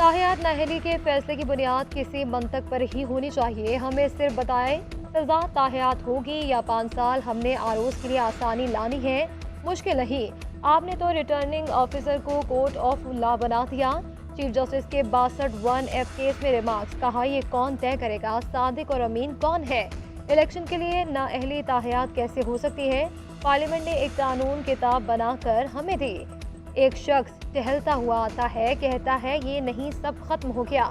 ताहियात नाअहली के फैसले की बुनियाद किसी मंतक पर ही होनी चाहिए। हमें सिर्फ बताएं सजा ताहियात होगी या 5 साल। हमने आरोज के लिए आसानी लानी है, मुश्किल नहीं। आपने तो रिटर्निंग ऑफिसर को कोर्ट ऑफ लॉ बना दिया। चीफ जस्टिस के 62(1)(f) केस में रिमार्क्स, कहा ये कौन तय करेगा सादिक और अमीन कौन है। इलेक्शन के लिए नाअहली ताहियात कैसे हो सकती है। पार्लियामेंट ने एक कानून किताब बनाकर हमें दी। एक शख्स टहलता हुआ आता है, कहता है ये नहीं सब खत्म हो गया।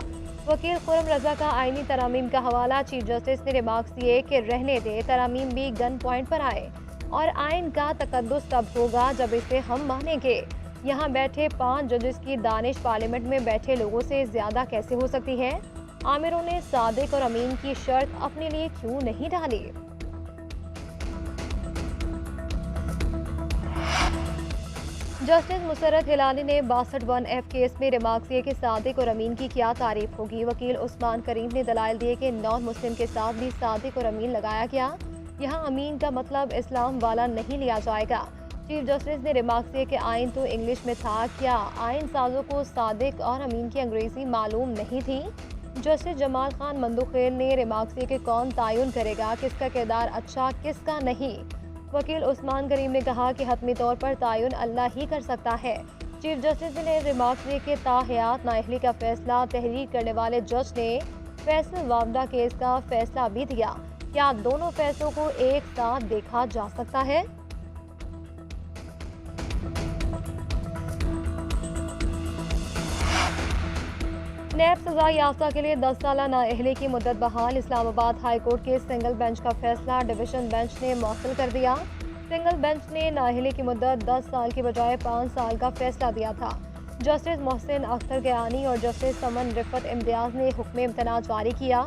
वकील खुर्रम रजा का आईनी तरामीम का हवाला, चीफ जस्टिस ने रिमार्क्स दिए कि रहने दे, तरामीम भी गन पॉइंट पर आए और आइन का तकद्दुस तब होगा जब इसे हम मानेंगे। यहाँ बैठे 5 जजेस की दानिश पार्लियामेंट में बैठे लोगों से ज्यादा कैसे हो सकती है। आमिरों ने सादिक और अमीन की शर्त अपने लिए क्यों नहीं डाली। जस्टिस मुसर्रत हिलाली ने 62(1)(f) केस में रिमार्क्स दिए कि सादिक और अमीन की क्या तारीफ होगी। वकील उस्मान करीम ने दलाइल दिए कि नॉन मुस्लिम के साथ भी सादिक और अमीन लगाया गया। यहाँ अमीन का मतलब इस्लाम वाला नहीं लिया जाएगा। चीफ जस्टिस ने रिमार्क्स दिए कि आइन तो इंग्लिश में था, क्या आइन साजों को सादिक और अमीन की अंग्रेजी मालूम नहीं थी। जस्टिस जमाल खान मंदुखेल ने रिमार्क्स दिए कि कौन तयन करेगा किसका किरदार अच्छा किसका नहीं। वकील उस्मान करीम ने कहा कि हतमी तौर पर तयन अल्लाह ही कर सकता है। चीफ जस्टिस ने रिमार्क्स दिए कि ताहियात नाअहली का फैसला तहरीर करने वाले जज ने फैसल वावडा केस का फैसला भी दिया। क्या दोनों फैसलों को एक साथ देखा जा सकता है। नैब सजा याफ्ता के लिए 10 साल नाअहली की मुद्दत बहाल। इस्लामाबाद हाई कोर्ट के सिंगल बेंच का फैसला डिवीजन बेंच ने मौसूल कर दिया। सिंगल बेंच ने नाअहली की मुद्दत 10 साल की बजाय 5 साल का फैसला दिया था। जस्टिस मोहसिन अख्तर गयानी और जस्टिस समन रिफत इम्तियाज ने हुक्म इम्तना जारी किया।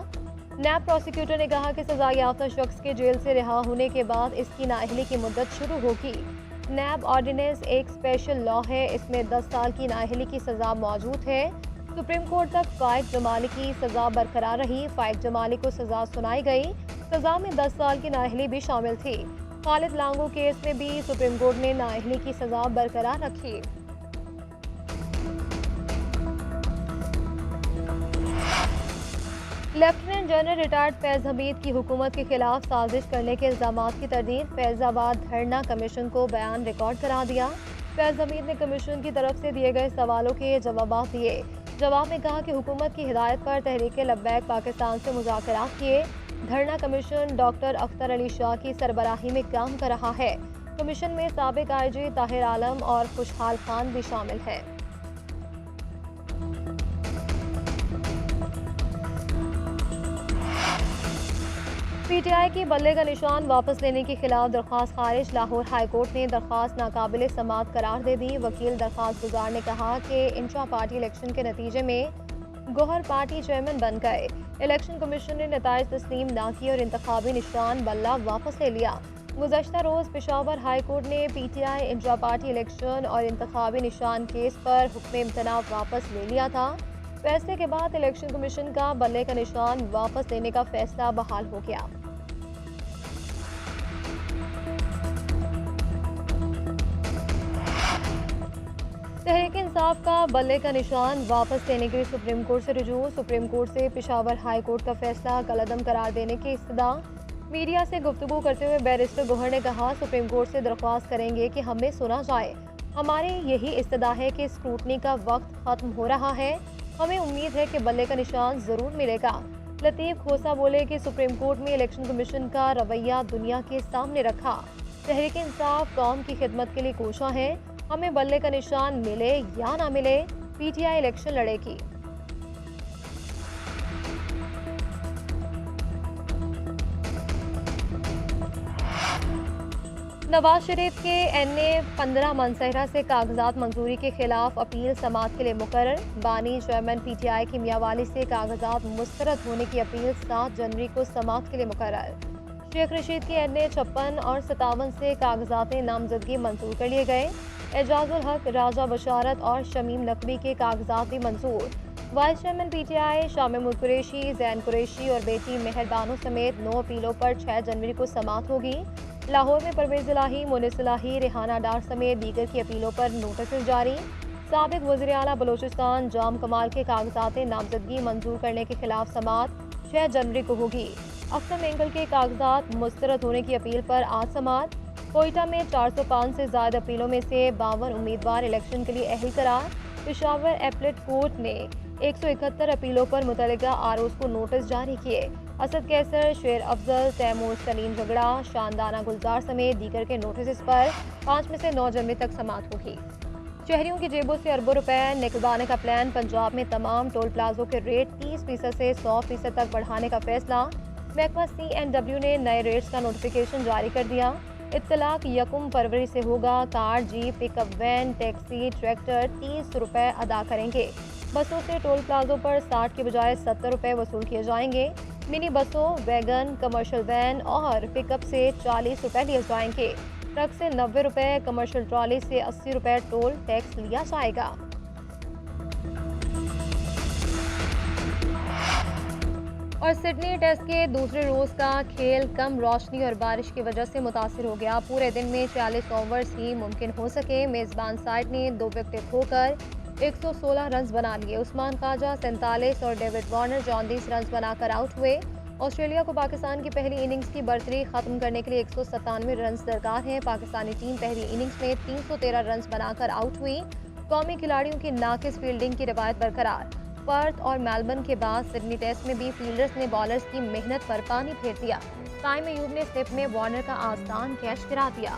नैब प्रोसिक्यूटर ने कहा कि सजा याफ्ता शख्स के जेल से रिहा होने के बाद इसकी नाअहली की मुद्दत शुरू होगी। नैब ऑर्डिनेंस एक स्पेशल लॉ है, इसमें 10 साल की नाअहली की सजा मौजूद है। सुप्रीम कोर्ट तक फाइक जमाली की सजा बरकरार रही। फाइक जमाली को सजा सुनाई गई। सजा में 10 साल की नाअहली भी शामिल थी। खालिद लांगो केस में भी सुप्रीम कोर्ट ने नाअहली की सजा बरकरार रखी। Lieutenant general retired Faiz Hamid की हुकूमत के खिलाफ साजिश करने के इल्जामात की तरदीद। फैजाबाद धरना कमीशन को बयान रिकॉर्ड करा दिया। फैज हमीद ने कमीशन की तरफ से दिए गए सवालों के जवाब दिए। जवाब में कहा कि हुकूमत की हिदायत पर तहरीक लब्बैक पाकिस्तान से मुज़ाकरात किए। धरना कमीशन डॉक्टर अख्तर अली शाह की सरबराही में काम कर रहा है। कमीशन में साबिक IG ताहिर आलम और खुशहाल खान भी शामिल हैं। PTI की बल्ले का निशान वापस लेने के खिलाफ दरख्वास्त खारिज। लाहौर हाई कोर्ट ने दरख्वास्त नाकाबिल समाअत करार दे दी। वकील दरख्वास्त गुजार ने कहा कि इंट्रा पार्टी इलेक्शन के नतीजे में गौहर पार्टी चेयरमैन बन गए। इलेक्शन कमीशन ने नताइज तस्लीम ना किए और इंतखाबी निशान बल्ला वापस ले लिया। गुज़श्ता रोज़ पेशावर हाई कोर्ट ने PTI इंट्रा पार्टी इलेक्शन और इंतखाबी निशान केस पर हुक्म इम्तना वापस ले लिया था। फैसले के बाद इलेक्शन कमीशन का बल्ले का निशान वापस लेने का फैसला बहाल हो गया। तहरीक इंसाफ का बल्ले का निशान वापस लेने के लिए सुप्रीम कोर्ट से रुजू। सुप्रीम कोर्ट से पेशावर हाई कोर्ट का फैसला कलअदम करार देने की इस्तदा। मीडिया से गुफ्तगू करते हुए बैरिस्टर गौहर ने कहा, सुप्रीम कोर्ट से दरख्वास्त करेंगे कि हमें सुना जाए। हमारी यही इस्तदा है कि स्क्रूटनी का वक्त खत्म हो रहा है। हमें उम्मीद है कि बल्ले का निशान जरूर मिलेगा। लतीफ खोसा बोले कि सुप्रीम कोर्ट में इलेक्शन कमीशन का रवैया दुनिया के सामने रखा। तहरीक इंसाफ कौम की खिदमत के लिए कोशा है। हमें बल्ले का निशान मिले या ना मिले, PTI इलेक्शन लड़ेगी। नवाज शरीफ के NA 15 मनसहरा से कागजात मंजूरी के खिलाफ अपील समाअत के लिए मुकर्रर। बानी चेयरमैन PTI की मियांवाली से कागजात मुस्तरद होने की अपील 7 जनवरी को समाअत के लिए मुकर्रर। शेख रशीद की NA 56 और 57 से कागजात नामजदगी मंजूर कर लिए गए। एजाजुल हक, राजा बशारत और शमीम नकवी के कागजात भी मंजूर। Vice chairman PTI Shamim Qureshi, Zain Qureshi और बेटी मेहरबानो समेत 9 अपीलों पर 6 जनवरी को समाअत होगी। लाहौर में परवेज इलाही, मुनिस इलाही, रेहाना डार समेत दीगर की अपीलों पर नोटिस जारी। साबिक वज़ीर आला बलूचिस्तान जाम कमाल के कागजात नामजदगी मंजूर करने के खिलाफ समाअत 6 जनवरी को होगी। अख्तर मेंगल के कागजात मुस्तरद होने की अपील पर आज समाअत। कोयटा में 405 से ज्यादा अपीलों में से 52 उम्मीदवार इलेक्शन के लिए अहल करार। पेशावर एपलेट कोर्ट ने 171 अपीलों पर मुतल्लिका आरोज को नोटिस जारी किए। असद कैसर, शेर अफजल, तैमूर सलीम झगड़ा, शानदाना गुलजार समेत दीगर के नोटिस पर 5 में से 9 जनवरी तक समाअत होगी। शहरियों की जेबों से अरबों रुपए निकलवाने का प्लान। पंजाब में तमाम टोल प्लाजों के रेट 30% से 100% तक बढ़ाने का फैसला। महकमा CNW ने नए रेट्स का नोटिफिकेशन जारी कर दिया। इत्तलाक 1 फरवरी से होगा। Car, jeep, pickup van, taxi, tractor 30 रुपए अदा करेंगे। बसों से टोल प्लाजों पर 60 के बजाय 70 रुपए वसूल किए जाएंगे। मिनी बसों, वैगन, कमर्शियल वैन और पिकअप से 40 रुपए लिए जाएंगे। ट्रक से 90 रुपए, कमर्शियल ट्रॉली से 80 रुपए टोल टैक्स लिया जाएगा। और सिडनी टेस्ट के दूसरे रोज का खेल कम रोशनी और बारिश की वजह से मुतासिर हो गया। पूरे दिन में 46 ओवर्स ही मुमकिन हो सके। मेजबान साइड ने 2 विकेट खोकर 116 रन बना लिए। उस्मान ख्वाजा 47 और डेविड वार्नर 34 रन बनाकर आउट हुए। ऑस्ट्रेलिया को पाकिस्तान की पहली इनिंग्स की बर्तरी खत्म करने के लिए 197 रन दरकार हैं। पाकिस्तानी टीम पहली इनिंग्स में 313 रन बनाकर आउट हुई। कौमी खिलाड़ियों की नाकिस फील्डिंग की रवायत बरकरार। पर्थ और मेलबर्न के बाद सिडनी टेस्ट में भी फील्डर्स ने बॉलर्स की मेहनत पर पानी फेर दिया। टाइम अयूब ने स्लिप में वार्नर का आसान कैच गिरा दिया।